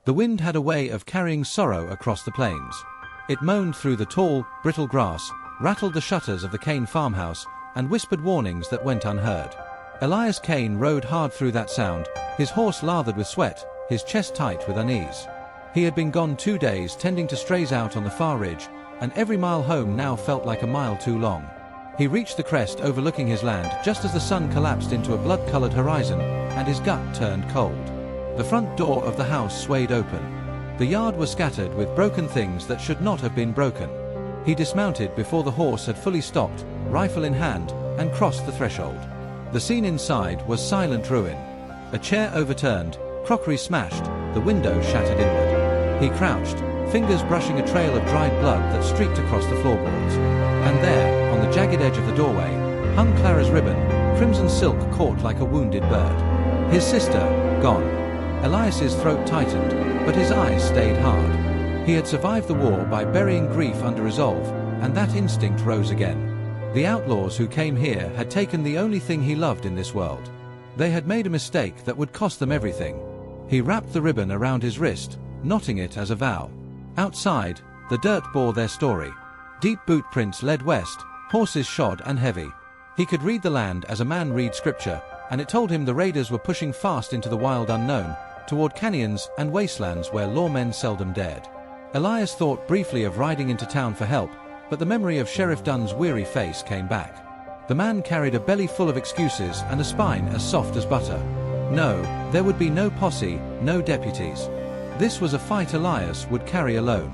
The wind had a way of carrying sorrow across the plains. It moaned through the tall, brittle grass, rattled the shutters of the Kane farmhouse, and whispered warnings that went unheard. Elias Kane rode hard through that sound, his horse lathered with sweat, his chest tight with unease. He had been gone 2 days tending to strays out on the far ridge, and every mile home now felt like a mile too long. He reached the crest overlooking his land just as the sun collapsed into a blood-colored horizon, and his gut turned cold. The front door of the house swayed open. The yard was scattered with broken things that should not have been broken. He dismounted before the horse had fully stopped, rifle in hand, and crossed the threshold. The scene inside was silent ruin. A chair overturned, crockery smashed, the window shattered inward. He crouched, fingers brushing a trail of dried blood that streaked across the floorboards. And there, on the jagged edge of the doorway, hung Clara's ribbon, crimson silk caught like a wounded bird. His sister, gone. Elias's throat tightened, but his eyes stayed hard. He had survived the war by burying grief under resolve, and that instinct rose again. The outlaws who came here had taken the only thing he loved in this world. They had made a mistake that would cost them everything. He wrapped the ribbon around his wrist, knotting it as a vow. Outside, the dirt bore their story. Deep boot prints led west, horses shod and heavy. He could read the land as a man reads scripture, and it told him the raiders were pushing fast into the wild unknown, toward canyons and wastelands where lawmen seldom dared. Elias thought briefly of riding into town for help, but the memory of Sheriff Dunn's weary face came back. The man carried a belly full of excuses and a spine as soft as butter. No, there would be no posse, no deputies. This was a fight Elias would carry alone.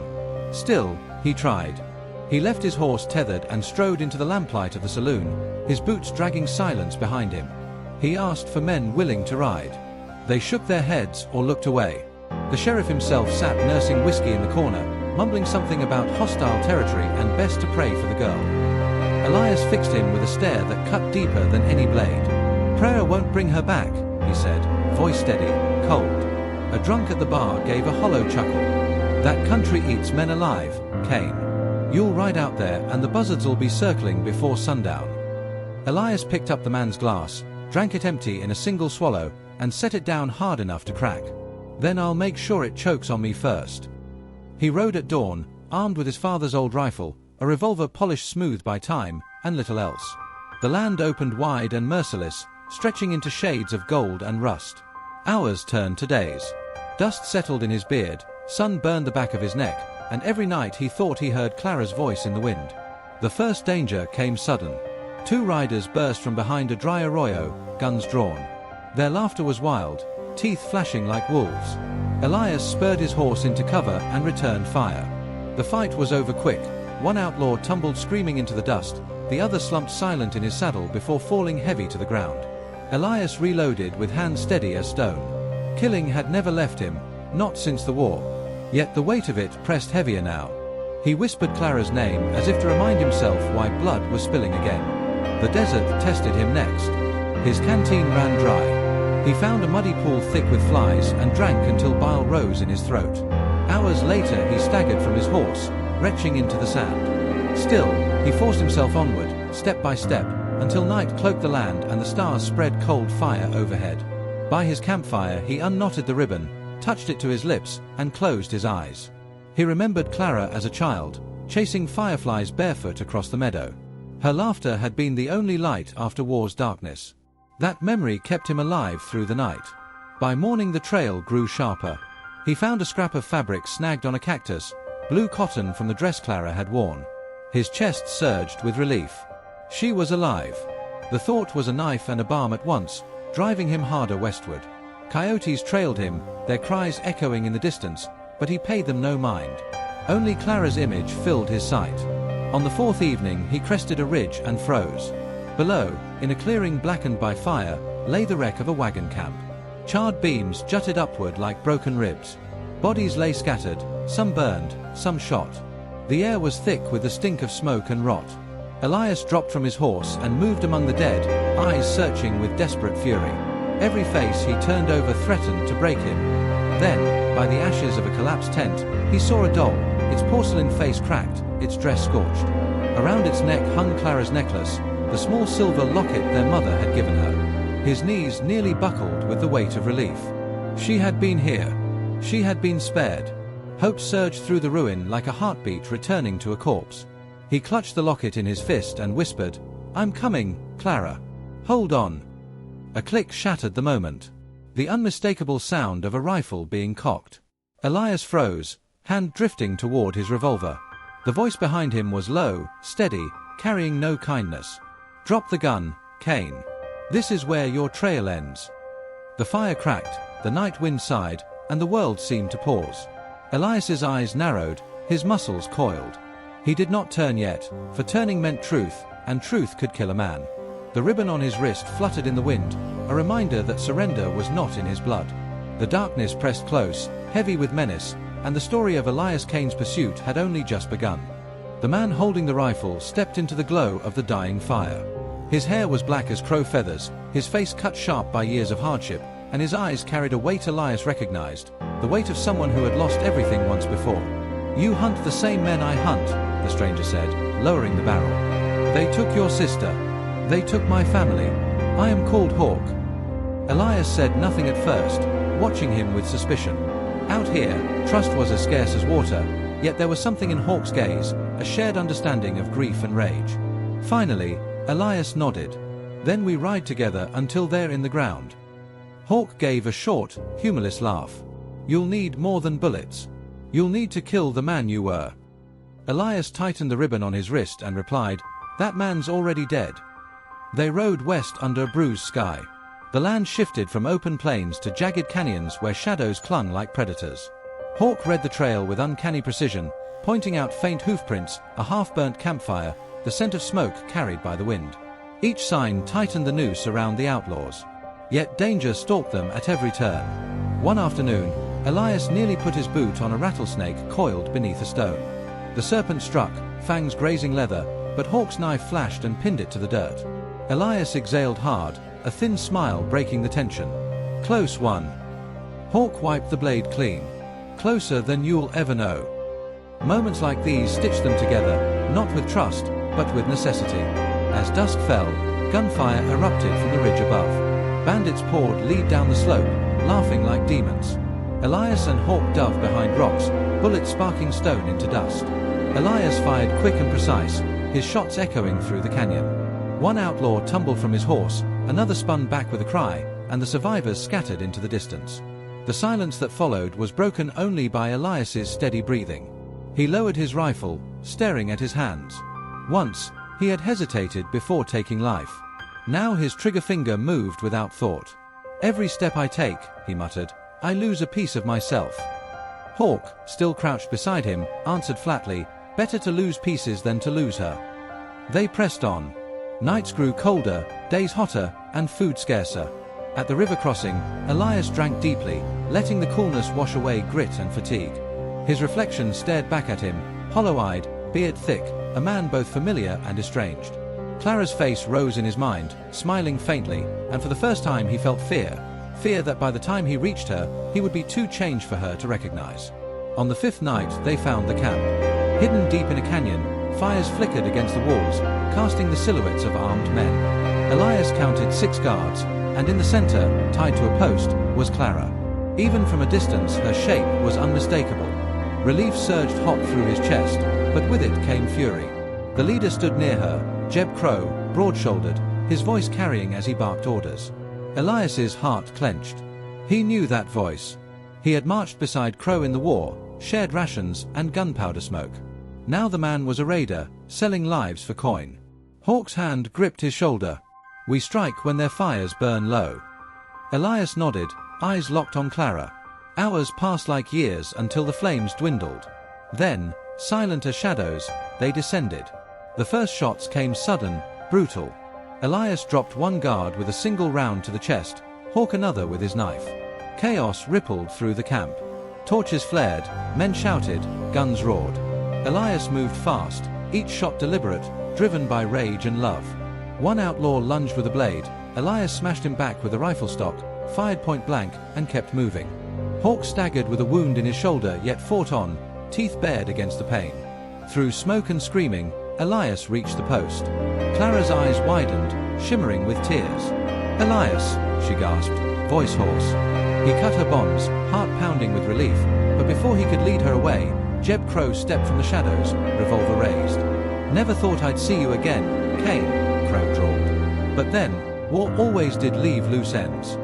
Still, he tried. He left his horse tethered and strode into the lamplight of the saloon, his boots dragging silence behind him. He asked for men willing to ride. They shook their heads or looked away. The sheriff himself sat nursing whiskey in the corner, mumbling something about hostile territory and best to pray for the girl. Elias fixed him with a stare that cut deeper than any blade. "Prayer won't bring her back," he said, voice steady, cold. A drunk at the bar gave a hollow chuckle. "That country eats men alive, Kane. You'll ride out there and the buzzards'll be circling before sundown." Elias picked up the man's glass, drank it empty in a single swallow, and set it down hard enough to crack. "Then I'll make sure it chokes on me first." He rode at dawn, armed with his father's old rifle, a revolver polished smooth by time, and little else. The land opened wide and merciless, stretching into shades of gold and rust. Hours turned to days. Dust settled in his beard, sun burned the back of his neck, and every night he thought he heard Clara's voice in the wind. The first danger came sudden. 2 riders burst from behind a dry arroyo, guns drawn. Their laughter was wild, teeth flashing like wolves. Elias spurred his horse into cover and returned fire. The fight was over quick. One outlaw tumbled screaming into the dust, the other slumped silent in his saddle before falling heavy to the ground. Elias reloaded with hands steady as stone. Killing had never left him, not since the war. Yet the weight of it pressed heavier now. He whispered Clara's name as if to remind himself why blood was spilling again. The desert tested him next. His canteen ran dry. He found a muddy pool thick with flies and drank until bile rose in his throat. Hours later he staggered from his horse, retching into the sand. Still, he forced himself onward, step by step, until night cloaked the land and the stars spread cold fire overhead. By his campfire he unknotted the ribbon, touched it to his lips, and closed his eyes. He remembered Clara as a child, chasing fireflies barefoot across the meadow. Her laughter had been the only light after war's darkness. That memory kept him alive through the night. By morning the trail grew sharper. He found a scrap of fabric snagged on a cactus, blue cotton from the dress Clara had worn. His chest surged with relief. She was alive. The thought was a knife and a balm at once, driving him harder westward. Coyotes trailed him, their cries echoing in the distance, but he paid them no mind. Only Clara's image filled his sight. On the 4th evening he crested a ridge and froze. Below, in a clearing blackened by fire, lay the wreck of a wagon camp. Charred beams jutted upward like broken ribs. Bodies lay scattered, some burned, some shot. The air was thick with the stink of smoke and rot. Elias dropped from his horse and moved among the dead, eyes searching with desperate fury. Every face he turned over threatened to break him. Then, by the ashes of a collapsed tent, he saw a doll, its porcelain face cracked, its dress scorched. Around its neck hung Clara's necklace, the small silver locket their mother had given her. His knees nearly buckled with the weight of relief. She had been here. She had been spared. Hope surged through the ruin like a heartbeat returning to a corpse. He clutched the locket in his fist and whispered, "I'm coming, Clara. Hold on." A click shattered the moment. The unmistakable sound of a rifle being cocked. Elias froze, hand drifting toward his revolver. The voice behind him was low, steady, carrying no kindness. "Drop the gun, Kane. This is where your trail ends." The fire cracked, the night wind sighed, and the world seemed to pause. Elias's eyes narrowed, his muscles coiled. He did not turn yet, for turning meant truth, and truth could kill a man. The ribbon on his wrist fluttered in the wind, a reminder that surrender was not in his blood. The darkness pressed close, heavy with menace, and the story of Elias Kane's pursuit had only just begun. The man holding the rifle stepped into the glow of the dying fire. His hair was black as crow feathers, his face cut sharp by years of hardship, and his eyes carried a weight Elias recognized, the weight of someone who had lost everything once before. "You hunt the same men I hunt," the stranger said, lowering the barrel. "They took your sister. They took my family. I am called Hawk." Elias said nothing at first, watching him with suspicion. Out here, trust was as scarce as water, yet there was something in Hawk's gaze, a shared understanding of grief and rage. Finally, Elias nodded. "Then we ride together until they're in the ground." Hawk gave a short, humorless laugh. "You'll need more than bullets. You'll need to kill the man you were." Elias tightened the ribbon on his wrist and replied, "That man's already dead." They rode west under a bruised sky. The land shifted from open plains to jagged canyons where shadows clung like predators. Hawk read the trail with uncanny precision, pointing out faint hoofprints, a half-burnt campfire, the scent of smoke carried by the wind. Each sign tightened the noose around the outlaws. Yet danger stalked them at every turn. One afternoon, Elias nearly put his boot on a rattlesnake coiled beneath a stone. The serpent struck, fangs grazing leather, but Hawk's knife flashed and pinned it to the dirt. Elias exhaled hard, a thin smile breaking the tension. "Close one." Hawk wiped the blade clean. "Closer than you'll ever know." Moments like these stitched them together, not with trust, but with necessity. As dusk fell, gunfire erupted from the ridge above. Bandits poured lead down the slope, laughing like demons. Elias and Hawk dove behind rocks, bullets sparking stone into dust. Elias fired quick and precise, his shots echoing through the canyon. One outlaw tumbled from his horse, another spun back with a cry, and the survivors scattered into the distance. The silence that followed was broken only by Elias's steady breathing. He lowered his rifle, staring at his hands. Once, he had hesitated before taking life. Now his trigger finger moved without thought. "Every step I take," he muttered, "I lose a piece of myself." Hawk, still crouched beside him, answered flatly, "Better to lose pieces than to lose her." They pressed on. Nights grew colder, days hotter, and food scarcer. At the river crossing, Elias drank deeply, letting the coolness wash away grit and fatigue. His reflection stared back at him, hollow-eyed, beard thick, a man both familiar and estranged. Clara's face rose in his mind, smiling faintly, and for the first time he felt fear. Fear that by the time he reached her, he would be too changed for her to recognize. On the fifth night, they found the camp. Hidden deep in a canyon, fires flickered against the walls, casting the silhouettes of armed men. Elias counted 6 guards, and in the center, tied to a post, was Clara. Even from a distance, her shape was unmistakable. Relief surged hot through his chest, but with it came fury. The leader stood near her, Jeb Crow, broad-shouldered, his voice carrying as he barked orders. Elias's heart clenched. He knew that voice. He had marched beside Crow in the war, shared rations and gunpowder smoke. Now the man was a raider, selling lives for coin. Hawk's hand gripped his shoulder. "We strike when their fires burn low." Elias nodded, eyes locked on Clara. Hours passed like years until the flames dwindled. Then, silent as shadows, they descended. The first shots came sudden, brutal. Elias dropped one guard with a single round to the chest, Hawk another with his knife. Chaos rippled through the camp. Torches flared, men shouted, guns roared. Elias moved fast, each shot deliberate, driven by rage and love. One outlaw lunged with a blade. Elias smashed him back with a rifle stock, fired point blank, and kept moving. Hawk staggered with a wound in his shoulder yet fought on, teeth bared against the pain. Through smoke and screaming, Elias reached the post. Clara's eyes widened, shimmering with tears. "Elias," she gasped, voice hoarse. He cut her bonds, heart pounding with relief, but before he could lead her away, Jeb Crow stepped from the shadows, revolver raised. "Never thought I'd see you again, Cain," Crow drawled. But then, war always did leave loose ends.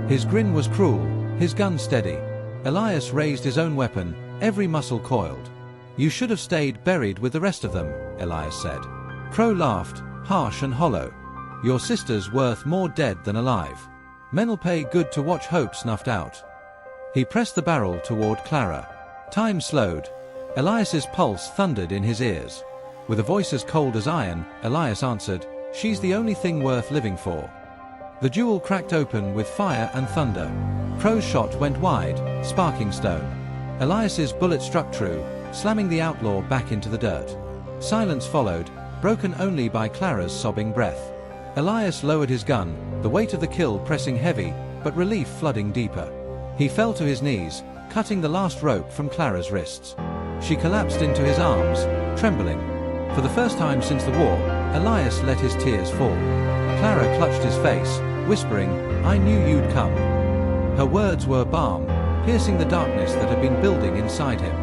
His grin was cruel, his gun steady. Elias raised his own weapon, every muscle coiled. "You should have stayed buried with the rest of them," Elias said. Crow laughed, harsh and hollow. "Your sister's worth more dead than alive. Men'll pay good to watch hope snuffed out." He pressed the barrel toward Clara. Time slowed. Elias's pulse thundered in his ears. With a voice as cold as iron, Elias answered, "She's the only thing worth living for." The duel cracked open with fire and thunder. Crow's shot went wide, sparking stone. Elias's bullet struck true, slamming the outlaw back into the dirt. Silence followed, broken only by Clara's sobbing breath. Elias lowered his gun, the weight of the kill pressing heavy, but relief flooding deeper. He fell to his knees, cutting the last rope from Clara's wrists. She collapsed into his arms, trembling. For the first time since the war, Elias let his tears fall. Clara clutched his face, whispering, "I knew you'd come." Her words were balm, piercing the darkness that had been building inside him.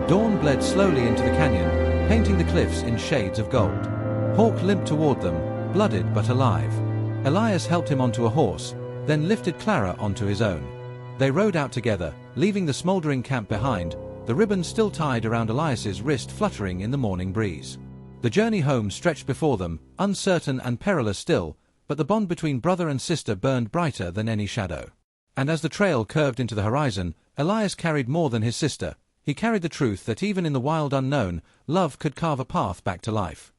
Dawn bled slowly into the canyon, painting the cliffs in shades of gold. Hawk limped toward them, blooded but alive. Elias helped him onto a horse, then lifted Clara onto his own. They rode out together, leaving the smoldering camp behind, the ribbon still tied around Elias's wrist fluttering in the morning breeze. The journey home stretched before them, uncertain and perilous still, but the bond between brother and sister burned brighter than any shadow. And as the trail curved into the horizon, Elias carried more than his sister. He carried the truth that even in the wild unknown, love could carve a path back to life.